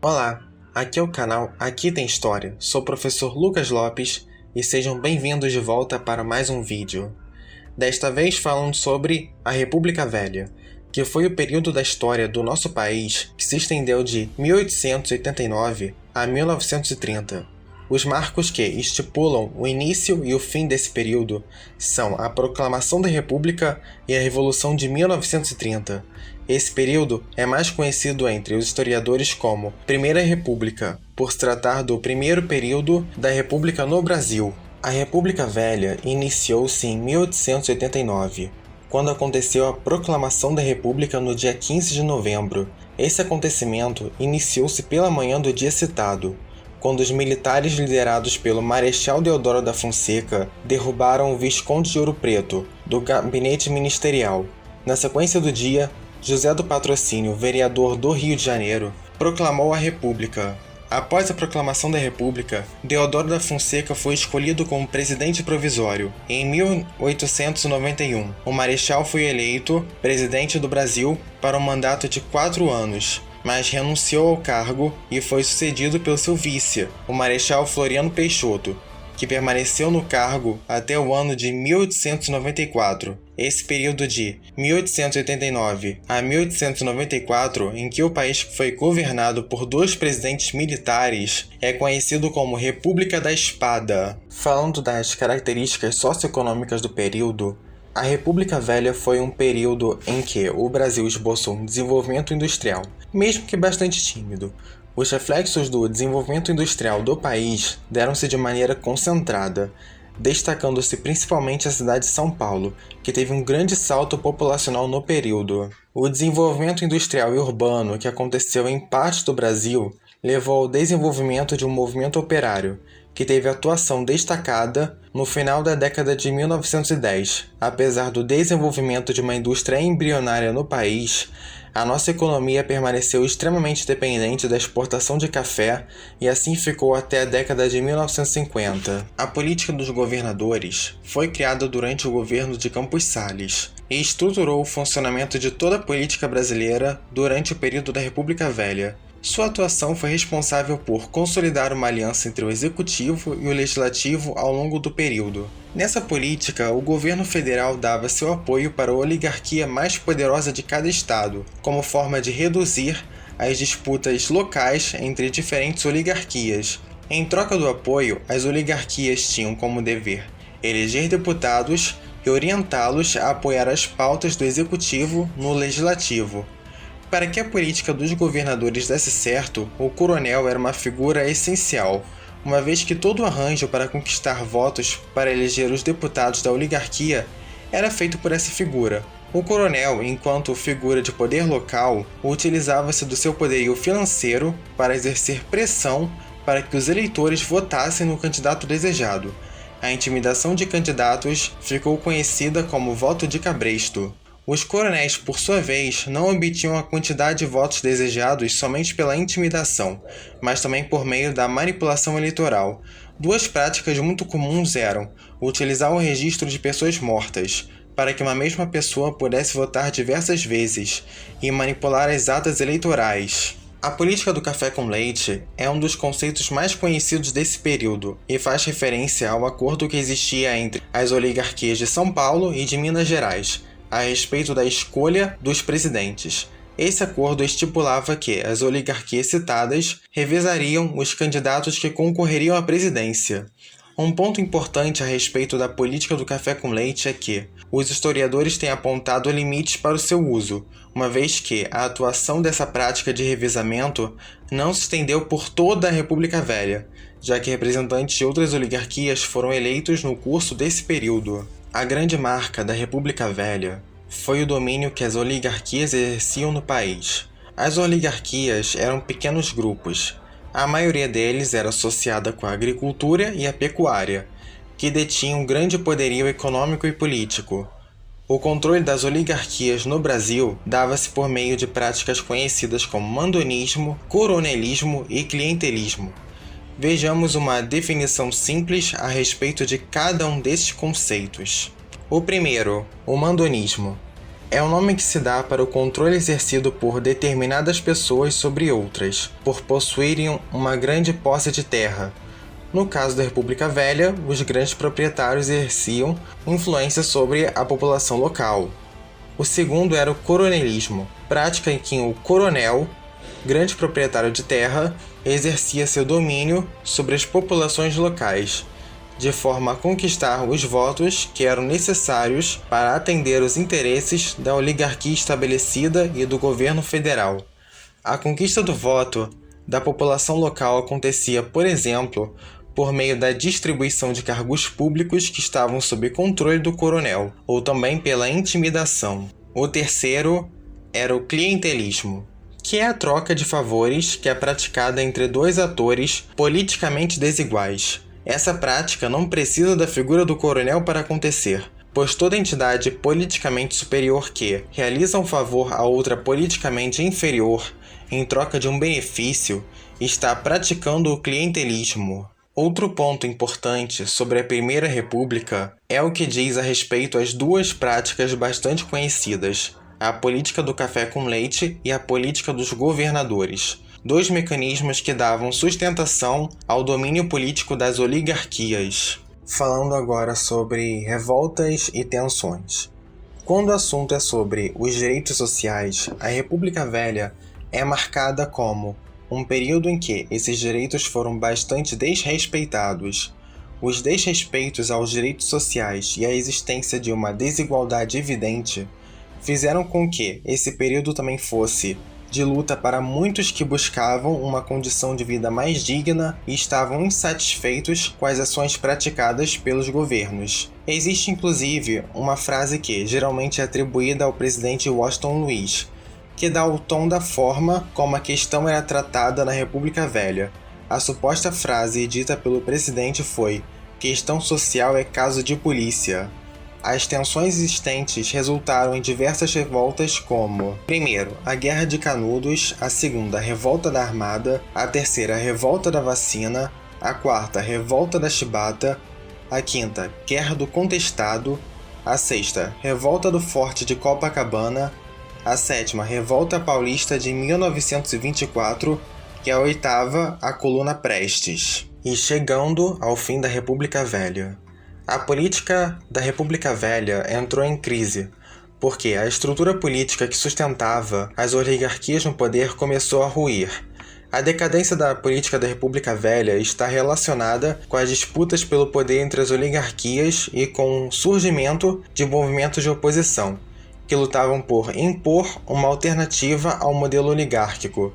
Olá, aqui é o canal Aqui Tem História. Sou o professor Lucas Lopes e sejam bem-vindos de volta para mais um vídeo. Desta vez falando sobre a República Velha, que foi o período da história do nosso país que se estendeu de 1889 a 1930. Os marcos que estipulam o início e o fim desse período são a Proclamação da República e a Revolução de 1930. Esse período é mais conhecido entre os historiadores como Primeira República, por se tratar do primeiro período da República no Brasil. A República Velha iniciou-se em 1889, quando aconteceu a Proclamação da República no dia 15 de novembro. Esse acontecimento iniciou-se pela manhã do dia citado, quando os militares liderados pelo Marechal Deodoro da Fonseca derrubaram o Visconde de Ouro Preto, do gabinete ministerial. Na sequência do dia, José do Patrocínio, vereador do Rio de Janeiro, proclamou a República. Após a proclamação da República, Deodoro da Fonseca foi escolhido como presidente provisório. Em 1891, o Marechal foi eleito presidente do Brasil para um mandato de 4 anos, mas renunciou ao cargo e foi sucedido pelo seu vice, o Marechal Floriano Peixoto, que permaneceu no cargo até o ano de 1894. Esse período de 1889 a 1894, em que o país foi governado por 2 presidentes militares, é conhecido como República da Espada. Falando das características socioeconômicas do período, a República Velha foi um período em que o Brasil esboçou um desenvolvimento industrial, mesmo que bastante tímido. Os reflexos do desenvolvimento industrial do país deram-se de maneira concentrada, destacando-se principalmente a cidade de São Paulo, que teve um grande salto populacional no período. O desenvolvimento industrial e urbano que aconteceu em parte do Brasil levou ao desenvolvimento de um movimento operário, que teve atuação destacada no final da década de 1910. Apesar do desenvolvimento de uma indústria embrionária no país, a nossa economia permaneceu extremamente dependente da exportação de café e assim ficou até a década de 1950. A política dos governadores foi criada durante o governo de Campos Salles e estruturou o funcionamento de toda a política brasileira durante o período da República Velha. Sua atuação foi responsável por consolidar uma aliança entre o executivo e o legislativo ao longo do período. Nessa política, o governo federal dava seu apoio para a oligarquia mais poderosa de cada estado, como forma de reduzir as disputas locais entre diferentes oligarquias. Em troca do apoio, as oligarquias tinham como dever eleger deputados e orientá-los a apoiar as pautas do executivo no legislativo. Para que a política dos governadores desse certo, o coronel era uma figura essencial, uma vez que todo o arranjo para conquistar votos para eleger os deputados da oligarquia era feito por essa figura. O coronel, enquanto figura de poder local, utilizava-se do seu poderio financeiro para exercer pressão para que os eleitores votassem no candidato desejado. A intimidação de candidatos ficou conhecida como voto de cabresto. Os coronéis, por sua vez, não obtinham a quantidade de votos desejados somente pela intimidação, mas também por meio da manipulação eleitoral. 2 práticas muito comuns eram utilizar o registro de pessoas mortas, para que uma mesma pessoa pudesse votar diversas vezes, e manipular as atas eleitorais. A política do café com leite é um dos conceitos mais conhecidos desse período e faz referência ao acordo que existia entre as oligarquias de São Paulo e de Minas Gerais, a respeito da escolha dos presidentes. Esse acordo estipulava que as oligarquias citadas revezariam os candidatos que concorreriam à presidência. Um ponto importante a respeito da política do café com leite é que os historiadores têm apontado limites para o seu uso, uma vez que a atuação dessa prática de revezamento não se estendeu por toda a República Velha, já que representantes de outras oligarquias foram eleitos no curso desse período. A grande marca da República Velha foi o domínio que as oligarquias exerciam no país. As oligarquias eram pequenos grupos. A maioria deles era associada com a agricultura e a pecuária, que detinham grande poderio econômico e político. O controle das oligarquias no Brasil dava-se por meio de práticas conhecidas como mandonismo, coronelismo e clientelismo. Vejamos uma definição simples a respeito de cada um desses conceitos. O primeiro, o mandonismo. É o nome que se dá para o controle exercido por determinadas pessoas sobre outras, por possuírem uma grande posse de terra. No caso da República Velha, os grandes proprietários exerciam influência sobre a população local. O segundo era o coronelismo, prática em que o coronel, grande proprietário de terra, exercia seu domínio sobre as populações locais, de forma a conquistar os votos que eram necessários para atender os interesses da oligarquia estabelecida e do governo federal. A conquista do voto da população local acontecia, por exemplo, por meio da distribuição de cargos públicos que estavam sob controle do coronel, ou também pela intimidação. O terceiro era o clientelismo, que é a troca de favores que é praticada entre dois atores politicamente desiguais. Essa prática não precisa da figura do coronel para acontecer, pois toda entidade politicamente superior que realiza um favor a outra politicamente inferior em troca de um benefício está praticando o clientelismo. Outro ponto importante sobre a Primeira República é o que diz a respeito às duas práticas bastante conhecidas, a política do café com leite e a política dos governadores, dois mecanismos que davam sustentação ao domínio político das oligarquias. Falando agora sobre revoltas e tensões. Quando o assunto é sobre os direitos sociais, a República Velha é marcada como um período em que esses direitos foram bastante desrespeitados. Os desrespeitos aos direitos sociais e a existência de uma desigualdade evidente fizeram com que esse período também fosse de luta para muitos que buscavam uma condição de vida mais digna e estavam insatisfeitos com as ações praticadas pelos governos. Existe inclusive uma frase que geralmente é atribuída ao presidente Washington Luiz, que dá o tom da forma como a questão era tratada na República Velha. A suposta frase dita pelo presidente foi: "Questão social é caso de polícia". As tensões existentes resultaram em diversas revoltas como: primeiro, a Guerra de Canudos, a segunda, a Revolta da Armada, a terceira, a Revolta da Vacina, a quarta, a Revolta da Chibata, a quinta, Guerra do Contestado, a sexta, Revolta do Forte de Copacabana, a sétima, Revolta Paulista de 1924 e a oitava, a Coluna Prestes. E chegando ao fim da República Velha. A política da República Velha entrou em crise, porque a estrutura política que sustentava as oligarquias no poder começou a ruir. A decadência da política da República Velha está relacionada com as disputas pelo poder entre as oligarquias e com o surgimento de movimentos de oposição, que lutavam por impor uma alternativa ao modelo oligárquico.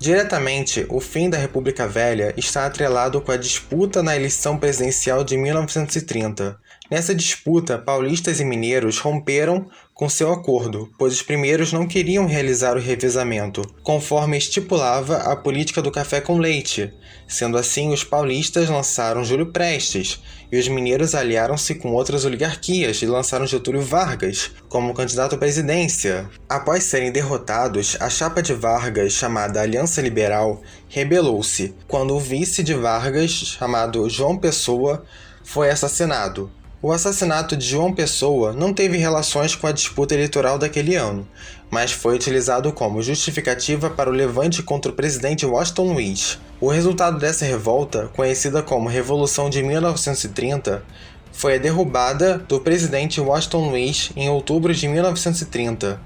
Diretamente, o fim da República Velha está atrelado com a disputa na eleição presidencial de 1930. Nessa disputa, paulistas e mineiros romperam com seu acordo, pois os primeiros não queriam realizar o revezamento, conforme estipulava a política do café com leite. Sendo assim, os paulistas lançaram Júlio Prestes, e os mineiros aliaram-se com outras oligarquias e lançaram Getúlio Vargas como candidato à presidência. Após serem derrotados, a chapa de Vargas, chamada Aliança Liberal, rebelou-se, quando o vice de Vargas, chamado João Pessoa, foi assassinado. O assassinato de João Pessoa não teve relações com a disputa eleitoral daquele ano, mas foi utilizado como justificativa para o levante contra o presidente Washington Luiz. O resultado dessa revolta, conhecida como Revolução de 1930, foi a derrubada do presidente Washington Luiz em outubro de 1930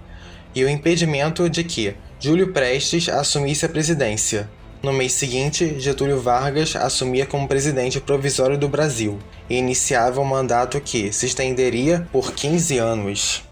e o impedimento de que Júlio Prestes assumisse a presidência. No mês seguinte, Getúlio Vargas assumia como presidente provisório do Brasil e iniciava um mandato que se estenderia por 15 anos.